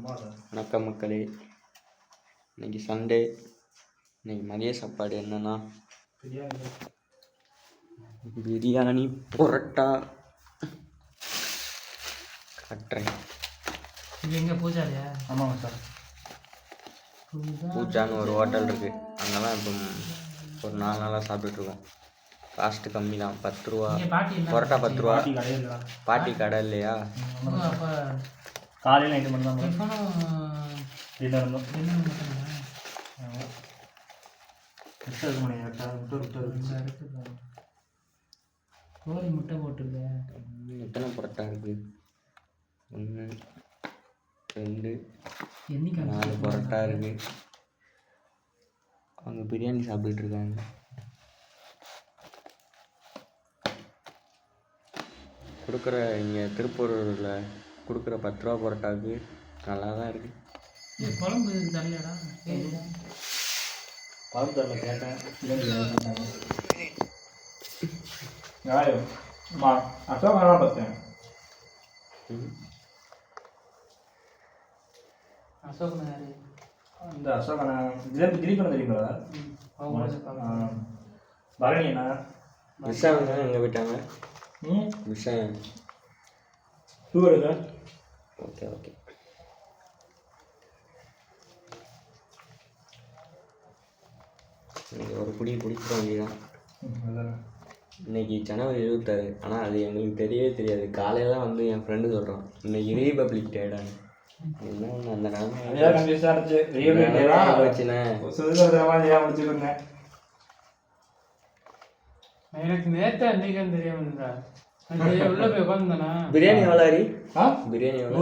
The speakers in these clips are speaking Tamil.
வணக்கம் மக்களே. இன்னைக்கு சண்டே. இன்னைக்கு மதிய சாப்பாடு என்னன்னா பிரியாணி பொரோட்டா காட்டுறேன். இது எங்கே பூஜாலையா? ஆமாங்க சார். பூஜான்னு ஒரு ஹோட்டல் இருக்குது. அங்கெல்லாம் இப்போ ஒரு 4 நாளாக சாப்பிட்டுட்ருக்கோம். காஸ்ட்டு கம்மி தான், 10 ரூபா. பொரோட்டா 10 ரூபா. பாட்டி கடை இல்லையா? அப்போ காலையில் நைட்டு மட்டும் தான் டிஃபனும் டின்னர் கோழி முட்டை போட்டுருக்க. எத்தனை பொரோட்டா இருக்குது? 1 2 4 பொரோட்டா இருக்குது. அவங்க பிரியாணி சாப்பிட்டுட்ருக்காங்க. கொடுக்குற இங்கே திருப்பூரில் கொடுக்குற 10 ரூபா பொரோட்டாவுக்கு நல்லா தான் இருக்குது. குழம்பு தரலடா. குழம்பு தரல கேட்டேன். நியாயம் அசோக் வேணாம் பார்த்தேன். அசோக் யாரு? இந்த அசோக் திலீப் தெரியுங்களா? பரணி அண்ணா. விஷயம் எங்கே போயிட்டாங்க? விஷயம் டூருங்க. Okay okay. இன்னைக்கு ஒரு குடிக்கிற வேண்டியதான். இன்னைக்கு ஜனவரி 26. ஆனால் அது எங்களுக்கு தெரியவே தெரியாது. காலையில் வந்து என் ஃப்ரெண்டு சொல்கிறான் இன்னைக்கு ரீபப்ளிக் டேடான்னு. என்ன அந்த எனக்கு நேற்று அன்னைக்கு தெரியாம உள்ள போய் உட்காந்துதானா? பிரியாணி எவ்வளோ? பிரியாணி எவ்வளோ?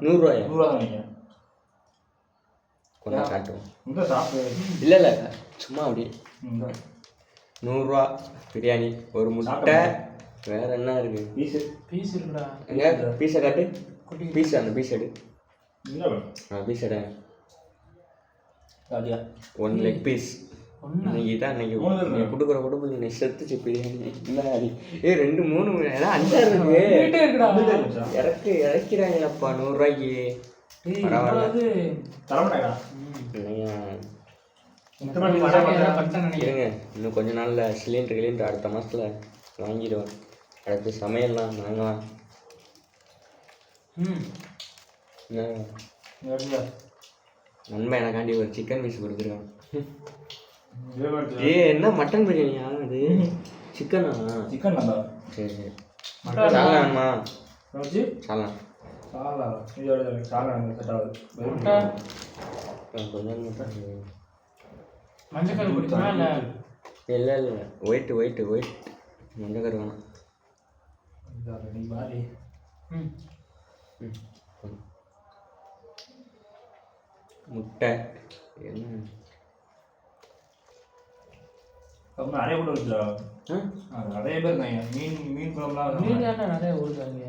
100 ரூபாயா? கொஞ்சம் காட்டுவோம். இல்லை இல்லை சும்மா அப்படியே 100 ரூபா பிரியாணி, ஒரு முட்டை, வேற என்ன இருக்கு? பீஸ் இருக்குடா. எங்க பீஸை காட்டு. பீஸ் அந்த பீஸ் எடு. பீஸ் எடு. 1 லெக் பீஸ். இன்னைக்கு தான் இன்னைக்கு கொடுக்குற கொடுப்பு நீ செத்துச்சு பிரியாணி. இல்லை 2 3 ஏன்னா 5 இருக்கு. இறக்கிறாங்களப்பா 100 ரூபாய்க்கு. பரவாயில்ல. இருங்க, இன்னும் கொஞ்ச நாளில் சிலிண்டர் அடுத்த மாதத்தில் வாங்கிடுவேன். அடுத்து சமையல்லாம் வாங்கலாம். நண்பன் எனக்காண்டி ஒரு சிக்கன் பீஸ் கொடுத்துருக்கான். என்ன மட்டன் பிரியாணியா அது? சிக்கனா? சிக்கன் தான். சரி சரி. சாலாமா? சாலா மஞ்சள் குடிக்குமா? இல்லை இல்லை ஒயிட் மஞ்சக்கரு வேணாம். முட்டை என்ன நிறைய கூட இருக்குல்ல. நிறைய பேர் இருந்தாங்க. மீன் குழம்புலாம் நிறைய ஊருக்காங்க.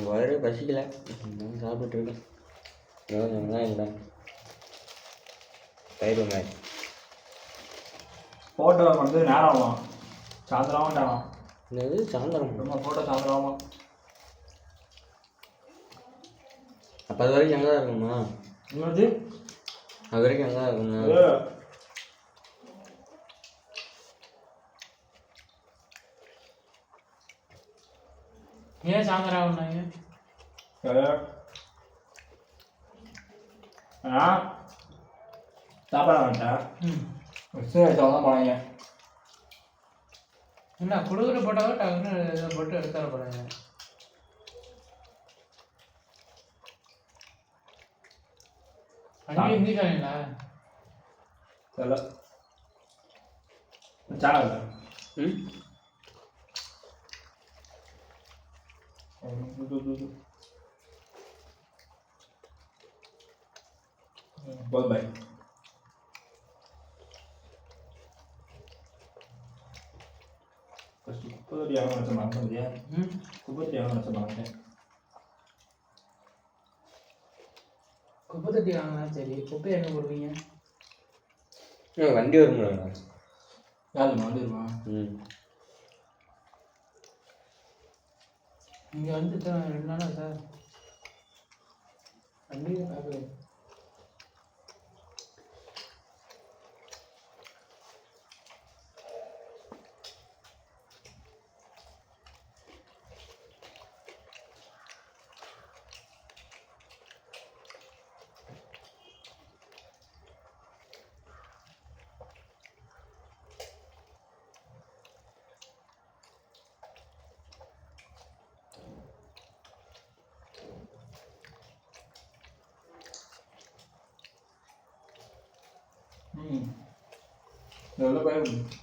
வயிறு பசிக்கல, சாப்பிட்டு இருக்கேன். வெங்காயம் தயிர் வெங்காயம். ஃபோட்டோ வந்து நேரம் ஆகும். சாயந்தரம் ஆகும். என்னது சாயந்தரம்? ஃபோட்டோ சாயந்தரம் ஆகும். அப்போ அது வரைக்கும் எங்கே தான் இருக்குமா? என்னது அது வரைக்கும் எங்கே தான் இருக்குங்க? ஏன் சாயந்தரம் ஆகுனாங்க? சாப்பாடு வேண்டாம். தான் போனாங்க. என்ன கொடுக்குற போட்டாவோ டக்குன்னு இதை போட்டு எடுத்துட போகிறாங்க. அங்கே இருந்துக்காங்களா? தெரியல. சேனல் பாய். குப்பை தட்டி வாங்கினா சரி. குப்பை எங்கே போடுவீங்க? வண்டி வருமா? யாருமா வண்டி வருமா? இங்கே வந்து 2 நாளா சார் கண்டிப்பாக பார்க்குறேன்.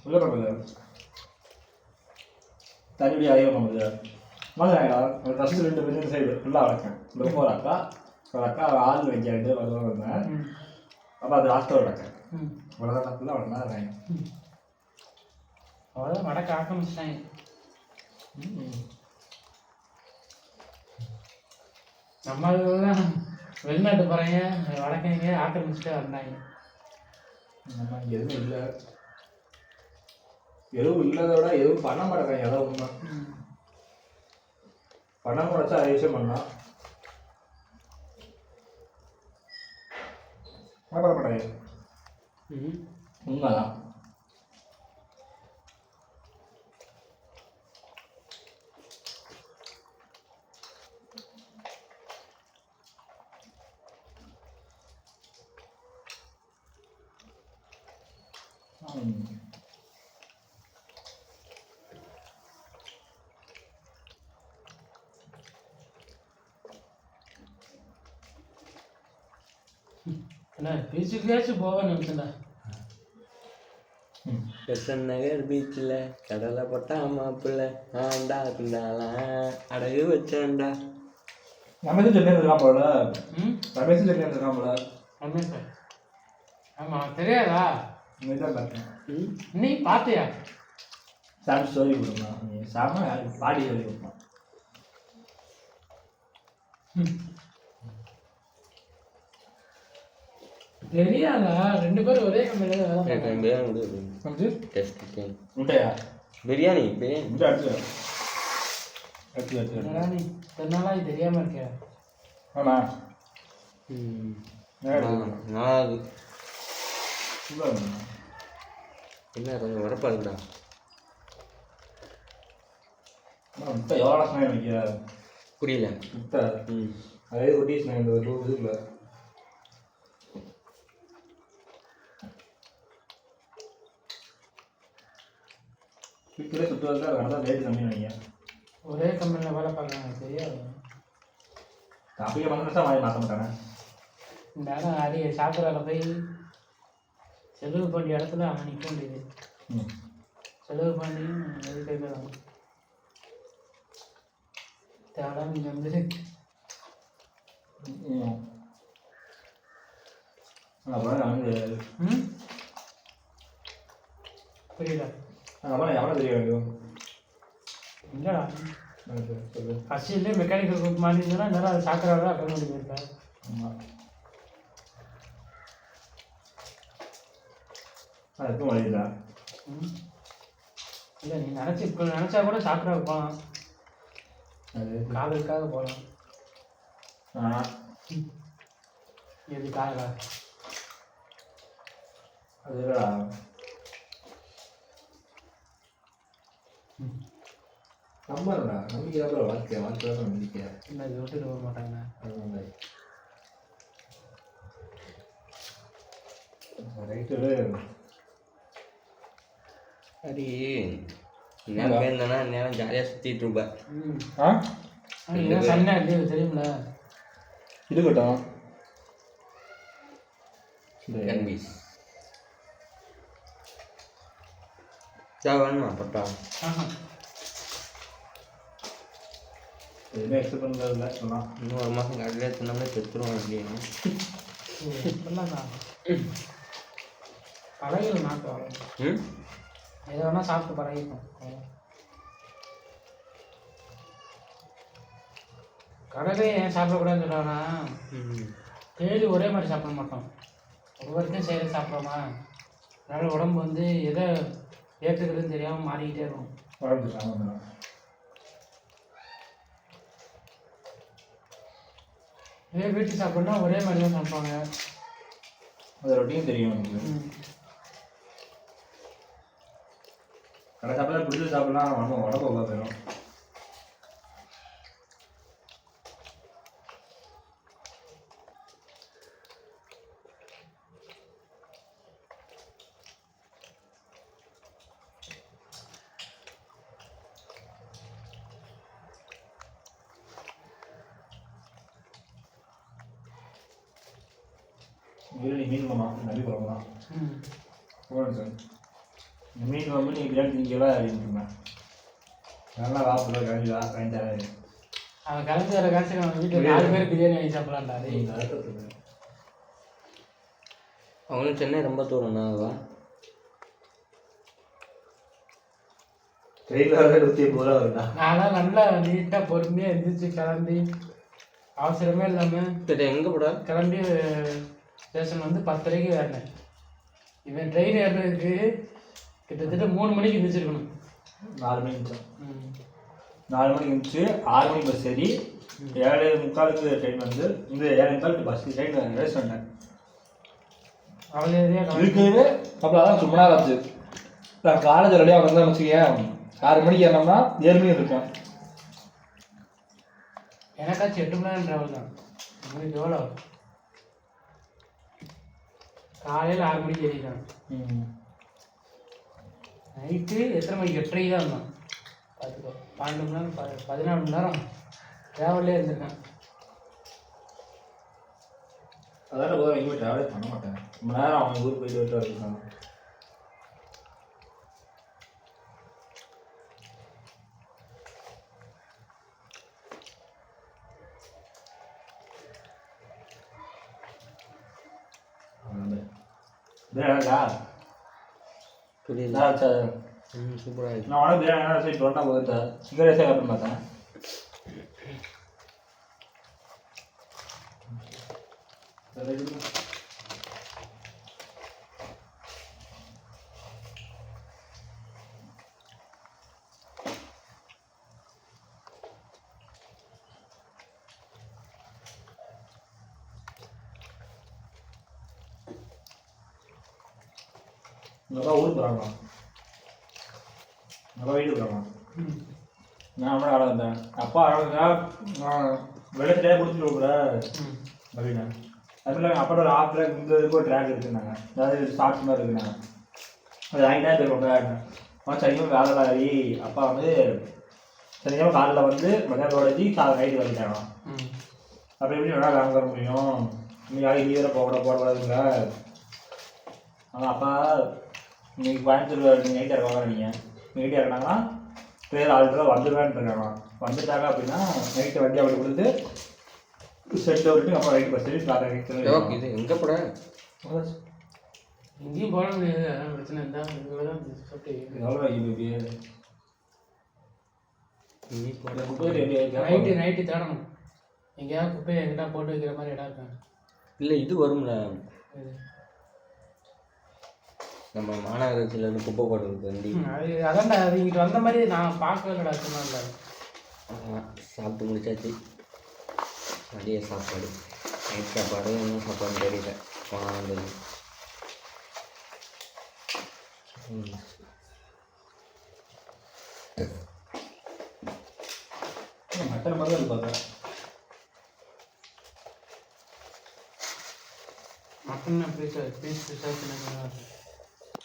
உள்ள போய் தண்ணி அதிகம் பண்ணுது மாதிரி ஃபஸ்ட்டு 2 பேரும் சைடு ஃபுல்லாக வளர்க்கேன். ரொம்ப ஒரு அக்கா ஆள் வைக்காது வருவாங்க இருந்தேன். அப்போ அது லாஸ்ட்டாக வளர்க்கேன். அவ்வளோதான் ஃபுல்லாக வளர்ந்தா வராங்க. அவ்வளோதான் வடக்கு ஆரம்பிச்சிட்டாங்க. நம்மளெல்லாம் வெளிநாட்டு போகிறாங்க, வடக்கைங்க ஆக்கிரமிச்சுட்டே வந்தாங்க. நம்ம இங்கே எதுவும் இல்லை, எதுவும் இல்லாத விட எதுவும் பண்ண மாட்டேங்காங்க. அதான் உண்மை. பண்ண முடிச்சா அது விஷயம் பண்ணலாம், பண்ண மாட்டாங்க. உண்மைதான். என்ன பீச்சுக்காச்சும் போவேன்னு நினச்சேன்டா. பெசன் நகர் பீச்சில் கடலை போட்டா மாப்பிள்ள ஆண்டா பிண்டாலாம் அடகு வச்சேன்டா. ரமேஷும் சென்னை இருக்கான் போல. ரமேஷும் சென்னை இருக்கான் போல. ரமேஷ் சார், ஆமாம் தெரியாதா? இன்னைக்கு தான் பார்த்தேன். நீ பார்த்தியா? சாமி ஸ்டோரி கொடுத்தான். நீ சாமி பாடி சொல்லி கொடுத்தான். தெரியாதா? 2 பேரும் ஒரே கம்பெனியில் வேலை பார்க்கறாங்க. பிரியாணி முட்டையா? பிரியாணி முட்டை எடுத்து என்னடா நீ இத்தனை நாளா இது தெரியாமல் இருக்கியா? ஆமாம். நாலாவது ஃபுல்லாக என்ன கொஞ்சம் உரப்பா இருக்குடா. முட்டை எவ்வளோ ஸ்நாயம் வைக்கிற? புரியல. முட்டை அதே ஒட்டி ஸ்நாயம் இந்த ஒரு இதுக்குள்ள வீட்டிலே சுற்று வந்து அதை தான் ரேட்டு கம்மி நினைக்கிறேன். ஒரே கம்பெனியில் வேலை பார்க்குறாங்க, தெரியாது. அப்படியே வந்து தான் வாங்கி மாற்ற மாட்டானே. இந்த இடம் அடி சாப்பிட்றால போய் செலவு பண்ணி இடத்துல அவன் நிற்க வேண்டியது. செலவு பண்ணி எது கேட்கலாம் தேவை. நீங்கள் வந்து அப்புறம் புரியல. அப்புறம் எவ்வளோ தெரிய வேண்டும்? இல்லைடா, ஃபஸ்ட்லேயே மெக்கானிக்கல் குரூப் மாதிரி இருந்ததுன்னா நேரம் அது சாக்கராக அட்டன் பண்ணி போயிருக்கேன். ஆமாம், அதுக்கும் வழியில. இல்லை, நீ இப்போ நினச்சா கூட சாக்கராவுக்கு போகலாம், அது காதலுக்காக போகலாம். எதுக்காக? அது இல்லைடா, நம்புறா நம்பிக்கை தான் வாழ்க்கை, வாழ்க்கை தான் நம்பிக்கை. இல்லை, இது விட்டுட்டு போக மாட்டாங்க. ரைட்டு. சரி, நேரம் இருந்தேன்னா நேரம் ஜாலியாக சுற்றிட்டு இருப்பேன். சண்டை இல்லையா தெரியுமில? இருக்கட்டும். கன்வீஸ் சார் வேணுமா பட்டா? எதுவுமே எக்ஸ்பெக்ட் பண்ணுறதில்ல. சொன்னால் இன்னும் 1 மாதம் கடையில் எடுத்துனோம்னா செத்துருவோம். அப்படின்னு இப்பெல்லாம் தான் பழகிடும், நாட்டு வரும். எதை வேணால் சாப்பிட்டு பழகிக்கும். கடையிலே ஏன் சாப்பிடக்கூடாதுன்னு சொல்கிறாங்கன்னா, டெய்லி ஒரே மாதிரி சாப்பிட மாட்டோம், ஒவ்வொருத்தையும் செய்கிறது சாப்பிட்றோமா, அதனால் உடம்பு வந்து எதை ஏற்றுக்கிறதுன்னு தெரியாமல் மாறிக்கிட்டே இருக்கும். வாழ்ந்துட்டாங்க. இதே வீட்டு சாப்பிட்னா ஒரே மாதிரி தான் சாப்பிடுவாங்க. அது ரொட்டியும் தெரியும் எனக்கு. கடை சாப்பிட பிடிச்சி சாப்பிடலாம் உடம்பு உள்ள போயிடும். நீ மீன் மாமா நம்பி போகலாம் போகணும் சார். இந்த மீன் குழம்பு நீங்கள் பிரியாணி திங்கலாம் அப்படின்ட்டுருங்க. நல்லா வாப்பில் கழிஞ்சா கழிஞ்சாரு அவன் கலந்து வர காசு நம்ம வீட்டில் 4 பேர் பிரியாணி வாங்கி சாப்பிடலாம்டா. அவங்களும் சென்னை ரொம்ப தூரம்ண்ணா. அதுவா ட்ரெயினில் வர 150 ரூபா வரும்ண்ணா. நான்லாம் நல்லா நீட்டாக பொறுமையாக எழுந்திரிச்சு கிளம்பி அவசரமே இல்லாமல் சரி எங்கே போட கிளம்பி ஸ்டேஷன் வந்து 10:30க்கு ஏறினேன். இவன் ட்ரெயின் ஏறினதுக்கு கிட்டத்தட்ட 3 மணிக்கு எழுந்திரிச்சிருக்கணும். 4 மணிக்கு இருந்துச்சோம். 4 மணிக்கு இருந்துச்சு. 6 மணிக்கு பஸ் ஏறி 7:45 ட்ரெயின் வந்து இந்த 7:45 பஸ் ட்ரெயின் ரேஸ் பண்ணேன். அவ்வளோ இருக்குவே அப்புறம் அதான் ரொம்ப நாள் ஆச்சு. நான் காலேஜ் ரெடியாக வந்தேன் வச்சுக்கேன். 6 மணிக்கு ஏறினோம்னா 7 மணிக்கு இருக்கேன். எனக்காச்சும் 8 மணி நேரம் ட்ராவல் தான். உங்களுக்கு எவ்வளோ? காலையில் 6 மணிக்கு ஏறிட்டான். நைட்டு எத்தனை மணிக்கு? 8:30 தான் இருந்தான். பார்த்துக்கோ, 12 மணி நேரம் 14 மணி நேரம் ட்ராவல்லே இருந்திருக்கேன். அதான் போதும். எங்கேயும் ட்ராவலே பண்ண மாட்டேன். ரொம்ப நேரம் அவங்க ஊருக்கு போயிட்டு இருக்காங்க. புரியல. சூப்பராக இருக்கு. நான் உனக்கு பிரியாணி சரி சொன்னா போகுது. இங்கே ரேஸாக அப்படின்னு பார்த்தேன். நல்லா ஊருக்கு போகிறாங்களா? நல்லா வீட்டுக்கு போகிறாங்களா? நான் கூட ஆட வந்தேன். அப்பா ஆட நான் வெள்ளத்திலே கொடுத்துட்டு கூட அப்படின்னா அதுல அப்போ ஒரு ஆப்பில் இந்த இதுக்கு ஒரு ட்ராக் இருக்குன்னாங்க. அதாவது ஷார்ட்ஸ் மாதிரி இருக்குனாங்க. அது வாங்கிட்டே போயிருக்கோங்க. அவன் சரியாக வேலை வாரி அப்பா வந்து சரியாக காலையில் வந்து மதியானம் உடச்சி நைட்டு வந்துட்டாங்க. அப்போ எப்படி வேணால் வாங்க வர முடியும்? நீங்கள் யாரும் லீவில் போடக்கூடாதுங்க. ஆனால் அப்பா இன்னைக்கு கோயம்புத்தூர் நைட் இறக்க நீங்கள் நைட்டு இறக்குனாங்கன்னா ட்ரெயின் ஆல்ரெடி வந்துடுவேன் இருக்காங்க. வந்துட்டாங்க அப்படின்னா நைட்டு வண்டி அப்படி கொடுத்து செட்டு விட்டு அப்புறம் ரைட்டு பஸ் ஸ்டார்ட் இது எங்கே போட எங்கேயும் போட முடியாது. அதான் பிரச்சனை இருந்தால் இவ்வளோ தான் சொல்லிட்டு எவ்வளோ நைட்டு தேடணும். எங்கேயாவது குப்பையை எங்கிட்ட போட்டு வைக்கிற மாதிரி இடம் இருக்காங்க. இல்லை இது வரும்ல, நம்ம மாநகராட்சியிலேருந்து குப்பை போடுறதுக்கு வண்டி. அது அதான்டா, அது இங்கிட்டு வந்த மாதிரி நான் பார்க்கவே இல்லை. சொன்னால சாப்பிட்டு முடிச்சாச்சு. மதிய சாப்பாடு, நைட் சாப்பாடு, என்ன சாப்பாடுன்னு தெரியல. போனால் வந்தது மட்டன் மாதிரி அது பார்த்தேன். Mutton piece piece